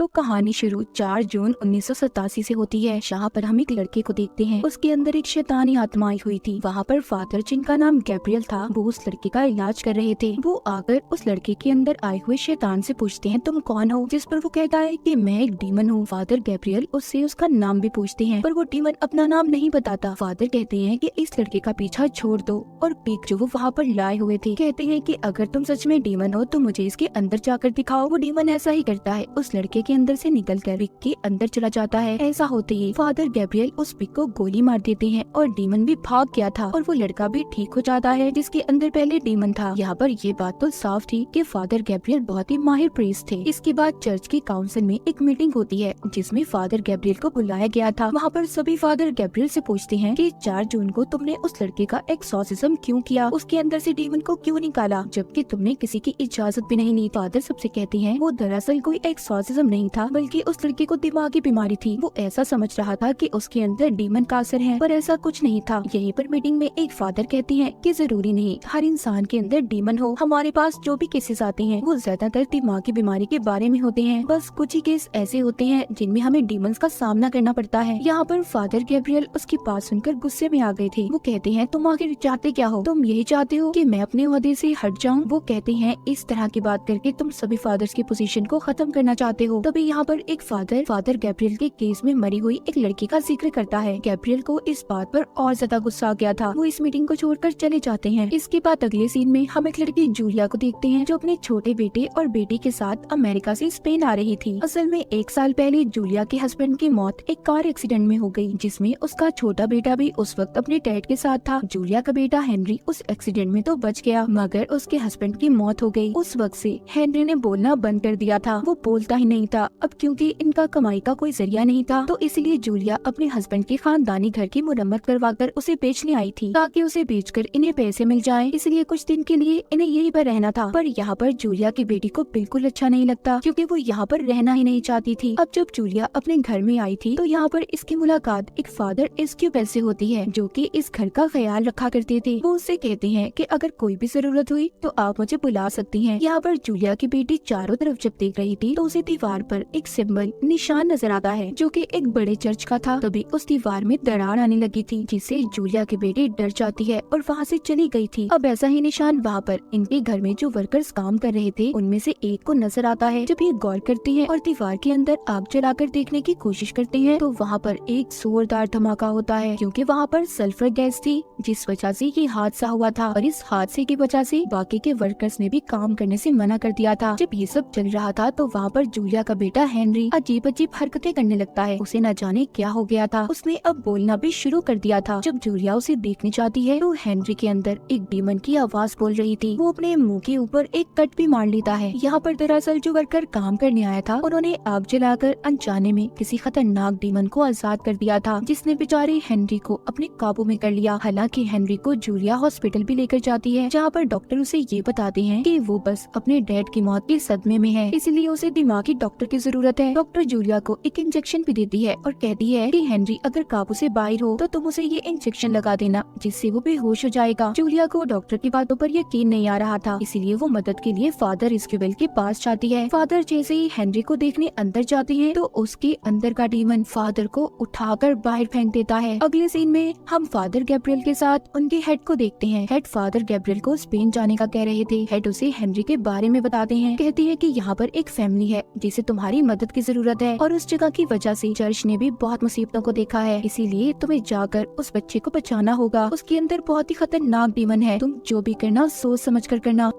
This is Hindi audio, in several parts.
तो कहानी शुरू 4 जून 1987 से होती है, जहाँ पर हम एक लड़के को देखते हैं। उसके अंदर एक शैतानी आत्मा आई हुई थी। वहाँ पर फादर, जिनका नाम गैब्रियल था, वो उस लड़के का इलाज कर रहे थे। वो आकर उस लड़के के अंदर आए हुए शैतान से पूछते हैं, तुम कौन हो? जिस पर वो कहता है कि मैं एक डीमन हूँ। फादर गैब्रियल उससे उसका नाम भी पूछते हैं, पर वो डीमन अपना नाम नहीं बताता। फादर कहते हैं कि इस लड़के का पीछा छोड़ दो, और पिक जो वो वहाँ पर लाए हुए थे कहते हैं कि अगर तुम सच में डीमन हो तो मुझे इसके अंदर जाकर दिखाओ। वो डीमन ऐसा ही करता है, उस लड़के के अंदर से निकलकर पिक के अंदर चला जाता है। ऐसा होते ही फादर गैब्रियल उस पिक को गोली मार देते हैं और डीमन भी भाग गया था और वो लड़का भी ठीक हो जाता है जिसके अंदर पहले डीमन था। यहाँ पर ये बात तो साफ थी कि फादर गैब्रियल बहुत ही माहिर प्रीस्ट थे। इसके बाद चर्च की काउंसिल में एक मीटिंग होती है जिसमें फादर गैब्रियल को बुलाया गया था। वहाँ पर सभी फादर गैब्रियल से पूछते हैं कि 4 जून को तुमने उस लड़के का एक्सॉर्सिज्म क्यों किया, उसके अंदर से डीमन को क्यों निकाला, जबकि तुमने किसी की इजाजत भी नहीं ली। फादर सबसे कहते हैं वो दरअसल कोई एक्सॉर्सिज्म नहीं था, बल्कि उस लड़के को दिमागी बीमारी थी। वो ऐसा समझ रहा था कि उसके अंदर डीमन का असर है, पर ऐसा कुछ नहीं था। यहीं पर मीटिंग में एक फादर कहते हैं कि जरूरी नहीं हर इंसान के अंदर डीमन हो। हमारे पास जो भी केसेस आते हैं वो ज्यादातर दिमागी बीमारी के बारे में होते हैं। बस कुछ ही केस ऐसे होते हैं जिनमें हमें डीमंस का सामना करना पड़ता है। यहाँ पर फादर गैब्रियल उसकी बात सुनकर गुस्से में आ गए थे। वो कहते हैं तुम आखिर चाहते क्या हो? तुम यही चाहते हो कि मैं अपने ओहदे से हट जाऊं? वो कहते हैं इस तरह की बात करके तुम सभी फादर्स की पोजीशन को खत्म करना चाहते हो। तभी यहाँ पर एक फादर गैब्रियल के केस में मरी हुई एक लड़की का जिक्र करता है। गैब्रियल को इस बात पर और ज्यादा गुस्सा आ गया था। वो इस मीटिंग को छोड़कर चले जाते हैं। इसके बाद अगले सीन में हम एक लड़की जूलिया को देखते हैं जो अपने छोटे बेटे और बेटी के साथ अमेरिका से स्पेन आ रही थी। असल में 1 साल पहले जूलिया के हस्बैंड की मौत एक कार एक्सीडेंट में हो गई, जिसमें उसका छोटा बेटा भी उस वक्त अपने डैड के साथ था। जूलिया का बेटा हेनरी उस एक्सीडेंट में तो बच गया, मगर उसके हस्बैंड की मौत हो गई। उस वक्त से हेनरी ने बोलना बंद कर दिया था। वो बोलता ही नहीं था। अब क्योंकि इनका कमाई का कोई जरिया नहीं था, तो इसलिए जूलिया अपने हस्बैंड के खानदानी घर की मुरम्मत करवाकर उसे बेचने आई थी, ताकि उसे बेचकर इन्हें पैसे मिल जाएं। इसलिए कुछ दिन के लिए इन्हें यहीं पर रहना था। पर यहाँ पर जूलिया की बेटी को बिल्कुल अच्छा नहीं लगता, क्योंकि वो यहाँ पर रहना ही नहीं चाहती थी। अब जब जूलिया अपने घर में आई थी तो यहाँ पर इसकी मुलाकात एक फादर एस्क्यूबेल से होती है, जो कि इस घर का ख्याल रखा करते थे। वो उससे कहते हैं कि अगर कोई भी जरूरत हुई तो आप मुझे बुला सकती हैं। यहाँ पर जूलिया की बेटी चारों तरफ जब देख रही थी तो उसे दीवार पर एक सिंबल निशान नजर आता है, जो कि एक बड़े चर्च का था। तभी उस दीवार में दरार आने लगी थी, जिससे जूलिया की बेटी डर जाती है और वहाँ से चली गई थी। अब ऐसा ही निशान वहाँ पर इनके घर में जो वर्कर्स काम कर रहे थे उनमें से एक को नजर आता है। जब ये गौर करती है और दीवार के अंदर आग जलाकर देखने की कोशिश करते हैं तो वहाँ पर एक जोरदार धमाका होता है, क्योंकि वहाँ पर सल्फर गैस थी, जिस वजह से ये हादसा हुआ था। और इस हादसे की वजह से बाकी के वर्कर्स ने भी काम करने से मना कर दिया था। जब ये सब चल रहा था तो वहाँ पर जूलिया का बेटा हेनरी अजीब अजीब हरकतें करने लगता है। उसे न जाने क्या हो गया था, उसने अब बोलना भी शुरू कर दिया था। जब जूलिया उसे देखने जाती है तो हेनरी के अंदर एक डीमन की आवाज बोल रही थी। वो अपने मुंह के ऊपर एक कट भी मार लेता है। यहाँ पर दरअसल जो वर्कर काम करने आया था उन्होंने आग जलाकर अनजाने में किसी खतरनाक डीमन को आजाद कर दिया था, जिसने बेचारे हेनरी को अपने काबू में कर लिया। हालांकि हेनरी को जूलिया हॉस्पिटल भी लेकर जाती है, जहाँ पर डॉक्टर उसे ये बताते हैं कि वो बस अपने डैड की मौत के सदमे में है, इसलिए उसे दिमागी डॉक्टर की जरूरत है। डॉक्टर जूलिया को एक इंजेक्शन भी देती है और कहती है कि हेनरी अगर काबू से बाहर हो तो तुम उसे ये इंजेक्शन लगा देना, जिससे वो बेहोश हो जाएगा। जूलिया को डॉक्टर की बातों पर यकीन नहीं आ रहा था, इसलिए वो मदद के लिए फादर एस्क्यूबेल के पास जाती है। फादर जैसे ही हेनरी को देखने अंदर जाते हैं तो उसके अंदर का डीमन फादर को उठाकर बाहर फेंक देता है। अगले सीन में हम फादर गैब्रियल के साथ उनके हेड को देखते हैं। हेड फादर गैब्रियल को स्पेन जाने का कह रहे थे। हेड उसे हेनरी के बारे में बताते हैं। कहती है कि यहाँ पर एक फैमिली है जिसे तुम्हारी मदद की जरूरत है, और उस जगह की वजह से चर्च ने भी बहुत मुसीबतों को देखा है, इसीलिए तुम्हें जाकर उस बच्चे को बचाना होगा। उसके अंदर बहुत ही खतरनाक डीमन है, तुम जो भी करना सोच समझ कर करना।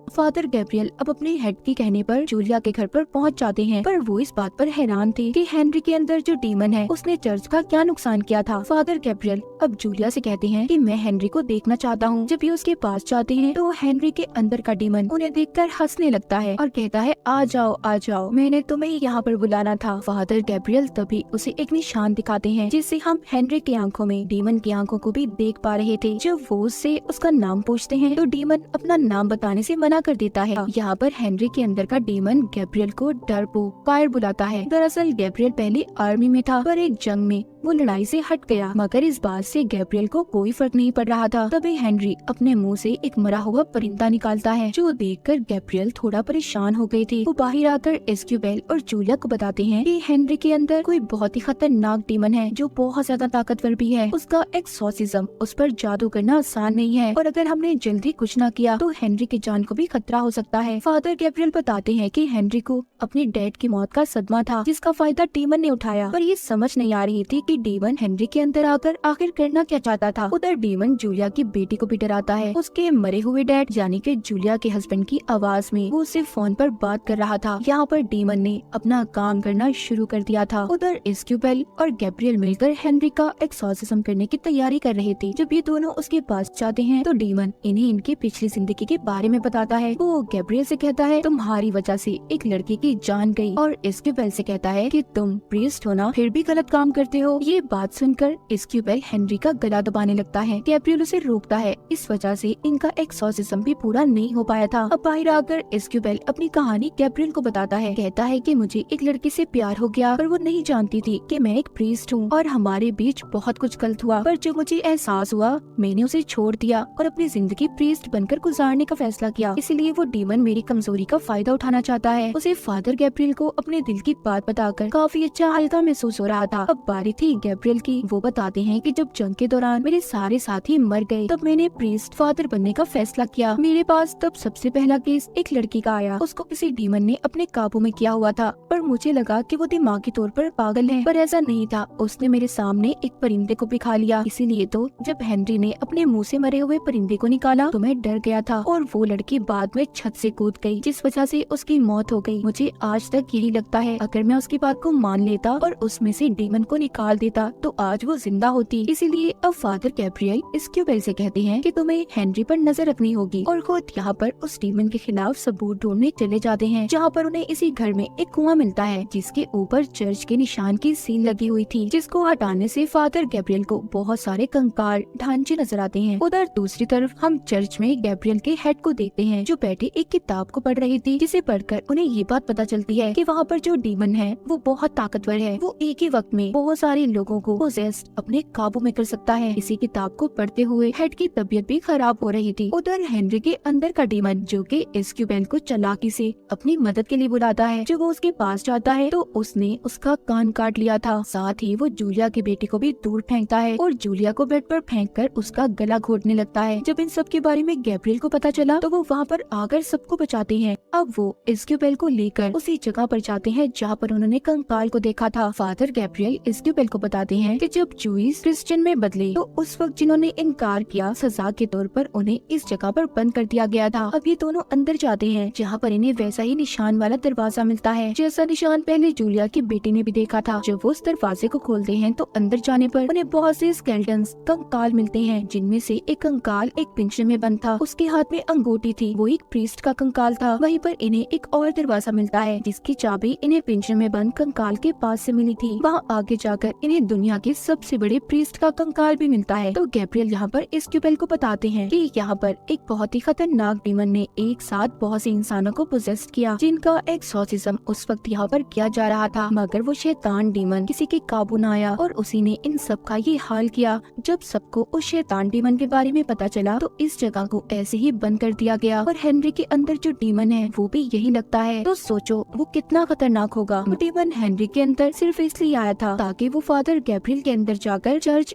फादर गैब्रियल अब अपने हेड के कहने पर जूलिया के घर पर पहुंच जाते हैं, पर वो इस बात पर हैरान थे कि हेनरी के अंदर जो डीमन है उसने चर्च का क्या नुकसान किया था। फादर गैब्रियल अब जूलिया से कहते हैं कि मैं हेनरी को देखना चाहता हूँ। जब ये उसके पास जाते हैं तो हेनरी के अंदर का डीमन उन्हें देखकर हंसने लगता है और कहता है आ जाओ, मैंने तुम्हें यहाँ पर बुलाना था। फादर गैब्रियल तभी उसे एक निशान दिखाते हैं, जिससे हम हेनरी की आंखों में डीमन की आंखों को भी देख पा रहे थे। जब वो उससे उसका नाम पूछते हैं तो डीमन अपना नाम बताने से मना कर देता है। यहाँ पर हेनरी के अंदर का डीमन गैब्रियल को डरपोक कायर बुलाता है। दरअसल गैब्रियल पहले आर्मी में था, पर एक जंग में वो लड़ाई से हट गया, मगर इस बात से गैब्रियल को कोई फर्क नहीं पड़ रहा था। तभी हेनरी अपने मुंह से एक मरा हुआ परिंदा निकालता है, जो देखकर गैब्रियल थोड़ा परेशान हो गई थी। वो बाहर आकर एस्क्यूबेल और जूलिया को बताते हैं कि हेनरी के अंदर कोई बहुत ही खतरनाक डीमन है, जो बहुत ज्यादा ताकतवर भी है। उसका एक्सॉर्सिज्म, उस पर जादू करना आसान नहीं है, और अगर हमने जल्दी कुछ न किया तो हेनरी की जान को भी खतरा हो सकता है। फादर गैब्रियल बताते हैं कि हेनरी को अपने डैड की मौत का सदमा था, जिसका फायदा डीमन ने उठाया, पर ये समझ नहीं आ रही थी कि डीमन हेनरी के अंदर आकर आखिर करना क्या चाहता था। उधर डीमन जूलिया की बेटी को भी डराता है। उसके मरे हुए डैड यानी कि जूलिया के हस्बैंड की आवाज में वो सिर्फ फोन पर बात कर रहा था। यहाँ पर डीमन ने अपना काम करना शुरू कर दिया था। उधर एस्क्यूबेल और गैब्रियल मिलकर हेनरी का एक्सॉर्सिज्म करने की तैयारी कर रहे थे। जब ये दोनों उसके पास जाते हैं तो डीमन इन्हें इनकी पिछली जिंदगी के बारे में बताता है। वो गैब्रियल से कहता है, तुम्हारी वजह से एक लड़की की जान गई, और एस्क्यूबेल से कहता है कि तुम प्रीस्ट हो ना, फिर भी गलत काम करते हो। ये बात सुनकर एस्क्यूबेल हेनरी का गला दबाने लगता है। गैब्रियल उसे रोकता है, इस वजह से इनका एक्सॉर्सिज्म भी पूरा नहीं हो पाया था। अब बाहर आकर एस्क्यूबेल अपनी कहानी गैब्रियल को बताता है। कहता है कि मुझे एक लड़की से प्यार हो गया, पर वो नहीं जानती थी कि मैं एक प्रीस्ट हूँ, और हमारे बीच बहुत कुछ गलत हुआ, पर जो मुझे एहसास हुआ मैंने उसे छोड़ दिया और अपनी जिंदगी प्रीस्ट बनकर गुजारने का फैसला किया। इसलिए वो डीमन मेरी कमजोरी का फायदा उठाना चाहता है। उसे फादर गैब्रियल को अपने दिल की बात बताकर काफी अच्छा हल्का महसूस हो रहा था। अब बारी थी गैब्रियल की। वो बताते हैं कि जब जंग के दौरान मेरे सारे साथी मर गए, तब मैंने प्रीस्ट फादर बनने का फैसला किया। मेरे पास तब सबसे पहला केस एक लड़की का आया। उसको किसी डीमन ने अपने काबू में किया हुआ था, पर मुझे लगा कि वो दिमागी तौर पर पागल है, पर ऐसा नहीं था। उसने मेरे सामने एक परिंदे को भी खा लिया। इसीलिए तो जब हेनरी ने अपने मुंह से मरे हुए परिंदे को निकाला तो मैं डर गया था, और वो लड़की बाद में छत से कूद गई, जिस वजह से उसकी मौत हो गई। मुझे आज तक यही लगता है, अगर मैं उसकी बात को मान लेता और उसमें से डीमन को निकाल देता तो आज वो जिंदा होती। इसीलिए अब फादर गैब्रियल एस्क्यूबेल से कहते हैं कि तुम्हें हेनरी पर नजर रखनी होगी, और खुद यहाँ पर उस डीमन के खिलाफ सबूत ढूंढने चले जाते हैं, जहाँ पर उन्हें इसी घर में एक कुआं मिलता है, जिसके ऊपर चर्च के निशान की सील लगी हुई थी, जिसको हटाने से फादर गैब्रियल को बहुत सारे कंकाल ढांचे नजर आते हैं। उधर दूसरी तरफ हम चर्च में गैब्रियल के हेड को देखते हैं, जो बैठे एक किताब को पढ़ रही थी, जिसे पढ़कर उन्हें ये बात पता चलती है कि वहाँ पर जो डीमन है वो बहुत ताकतवर है। वो एक ही वक्त में बहुत सारे लोगों को पोजेस्ड अपने काबू में कर सकता है। इसी किताब को पढ़ते हुए हेड की तबीयत भी खराब हो रही थी। उधर हेनरी के अंदर का डीमन, जो कि एस्क्यूबेल को चालाकी से अपनी मदद के लिए बुलाता है, जब वो उसके पास जाता है तो उसने उसका कान काट लिया था। साथ ही वो जूलिया की बेटी को भी दूर फेंकता है, और जूलिया को बेड पर फेंककर उसका गला घोटने लगता है। जब इन सब के बारे में गैब्रियल को पता चला तो वो वहाँ पर आकर सबको बचाते हैं। अब वो एस्क्यूबेल को लेकर उसी जगह पर जाते हैं जहाँ पर उन्होंने कंकाल को देखा था। फादर गैब्रियल एस्क्यूबेल को बताते हैं कि जब जूइस क्रिश्चियन में बदले तो उस वक्त जिन्होंने इनकार किया, सजा के तौर पर उन्हें इस जगह पर बंद कर दिया गया था। अब ये दोनों अंदर जाते हैं, जहाँ पर इन्हें वैसा ही निशान वाला दरवाजा मिलता है, जैसा निशान पहले जूलिया की बेटी ने भी देखा था। जब वो उस दरवाजे को खोलते हैं तो अंदर जाने पर उन्हें बहुत से स्केलेटन्स, कंकाल मिलते हैं, जिनमें से एक कंकाल एक पिंजरे में बंद था। उसके हाथ में अंगूठी थी, वो एक प्रीस्ट का कंकाल था। वहीं पर इन्हें एक और दरवाजा मिलता है, जिसकी चाबी इन्हें पिंजरे में बंद कंकाल के पास से मिली थी। वहाँ आगे जाकर इन्हें दुनिया के सबसे बड़े प्रीस्ट का कंकाल भी मिलता है। तो गैब्रियल यहाँ पर एस्क्यूबेल को बताते हैं कि यहाँ पर एक बहुत ही खतरनाक डीमन ने एक साथ बहुत से इंसानों को पोजेस्ट किया, जिनका एक्सॉर्सिज्म उस वक्त यहाँ पर किया जा रहा था, मगर वो शैतान डीमन किसी के काबू न आया, और उसी ने इन सब का ये हाल किया। जब सबको उस शैतान डीमन के बारे में पता चला तो इस जगह को ऐसे ही बंद कर दिया गया, और हेनरी के अंदर जो डीमन है वो भी यही लगता है। तो सोचो वो कितना खतरनाक होगा। वो डीमन हेनरी के अंदर सिर्फ इसलिए आया था ताकि वो फादर गैब्रियल के अंदर जाकर चर्च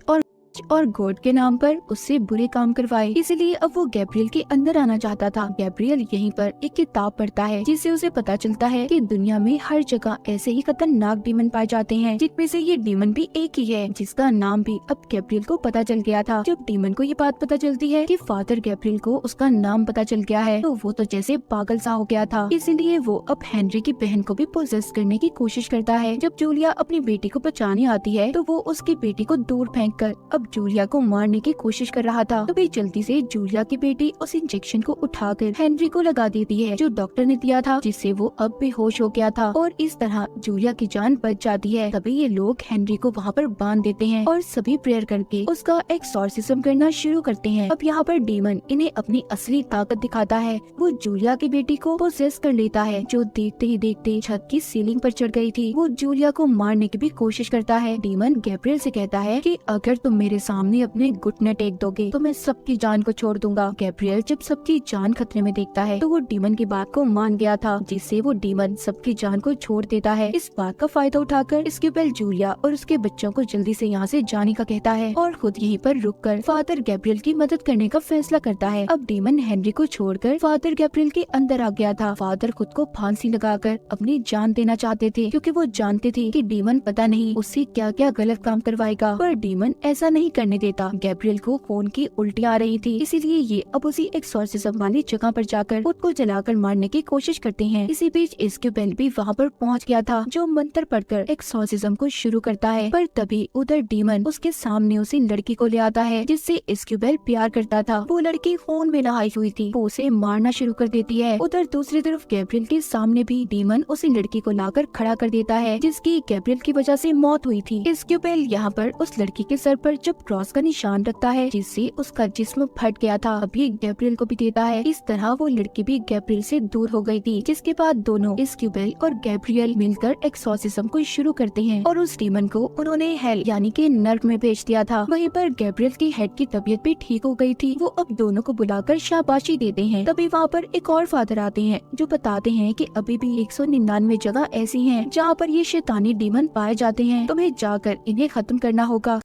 और गॉड के नाम पर उससे बुरे काम करवाए। इसलिए अब वो गैब्रियल के अंदर आना चाहता था। गैब्रियल यहीं पर एक किताब पढ़ता है, जिससे उसे पता चलता है कि दुनिया में हर जगह ऐसे ही खतरनाक डीमन पाए जाते हैं, जिनमें से ये डीमन भी एक ही है, जिसका नाम भी अब गैब्रियल को पता चल गया था। जब डीमन को ये बात पता चलती है कि फादर गैब्रियल को उसका नाम पता चल गया है, तो वो तो जैसे पागल सा हो गया था। इसीलिए वो अब हेनरी की बहन को भी पोजेस करने की कोशिश करता है। जब जूलिया अपनी बेटी को बचाने आती है तो वो उसकी बेटी को दूर फेंककर अब अब जूलिया को मारने की कोशिश कर रहा था। तभी जल्दी से जूलिया की बेटी उस इंजेक्शन को उठाकर हेनरी को लगा देती है जो डॉक्टर ने दिया था, जिससे वो अब बेहोश हो गया था और इस तरह जूलिया की जान बच जाती है। तभी ये लोग हेनरी को वहाँ पर बांध देते हैं और सभी प्रेयर करके उसका एक्सॉर्सिज्म करना शुरू करते हैं। अब यहाँ पर डीमन इन्हें अपनी असली ताकत दिखाता है। वो जूलिया की बेटी को पोसेस कर लेता है जो देखते ही देखते छत की सीलिंग पर चढ़ गई थी। वो जूलिया को मारने की भी कोशिश करता है। डीमन गैब्रियल से कहता है कि अगर तुम मेरे सामने अपने घुटने टेक दोगे तो मैं सबकी जान को छोड़ दूंगा। गैब्रियल जब सबकी जान खतरे में देखता है तो वो डीमन की बात को मान गया था, जिससे वो डीमन सबकी जान को छोड़ देता है। इस बात का फायदा उठाकर स्क्यूबेल जूलिया और उसके बच्चों को जल्दी से यहाँ से जाने का कहता है और खुद यहीं पर रुककर फादर गैब्रियल की मदद करने का फैसला करता है। अब डीमन हेनरी को छोड़कर फादर गैब्रियल के अंदर आ गया था। फादर खुद को फांसी लगाकर अपनी जान देना चाहते थे क्योंकि वो जानते थे कि डीमन पता नहीं उससे क्या क्या गलत काम करवाएगा, पर डीमन ऐसा नहीं करने देता। गैब्रियल को खून की उल्टी आ रही थी, इसीलिए ये अब उसी एक्सॉर्सिज्म वाली जगह पर जाकर खुद को जलाकर मारने की कोशिश करते हैं। इसी बीच स्क्यूबेल भी वहाँ पर पहुँच गया था जो मंत्र पढ़कर एक्सॉर्सिज्म को शुरू करता है, पर तभी उधर डीमन उसके सामने उसी लड़की को ले आता है जिससे स्क्यूबेल प्यार करता था। वो लड़की खून में नहाई हुई थी, वो उसे मारना शुरू कर देती है। उधर दूसरी तरफ गैब्रियल के सामने भी डीमन उसी लड़की को लाकर खड़ा कर देता है जिसकी गैब्रियल की वजह से मौत हुई थी। स्क्यूबेल यहाँ पर उस लड़की के सर पर जब क्रॉस का निशान रखता है जिससे उसका जिस्म फट गया था, अभी गैब्रियल को भी देता है। इस तरह वो लड़की भी गैब्रियल से दूर हो गई थी, जिसके बाद दोनों स्क्यूबेल और गैब्रियल मिलकर एक्सॉर्सिज्म को शुरू करते हैं और उस डीमन को उन्होंने हेल यानी कि नर्क में भेज दिया था। वहीं पर गैब्रियल की हेड की तबीयत भी ठीक हो गई थी। वो अब दोनों को बुलाकर शाबाशी देते हैं। तभी वहाँ पर एक और फादर आते हैं जो बताते हैं कि अभी भी 199 जगह ऐसी हैं जहाँ पर ये शैतानी डीमन पाए जाते हैं, तुम्हें जाकर इन्हें खत्म करना होगा।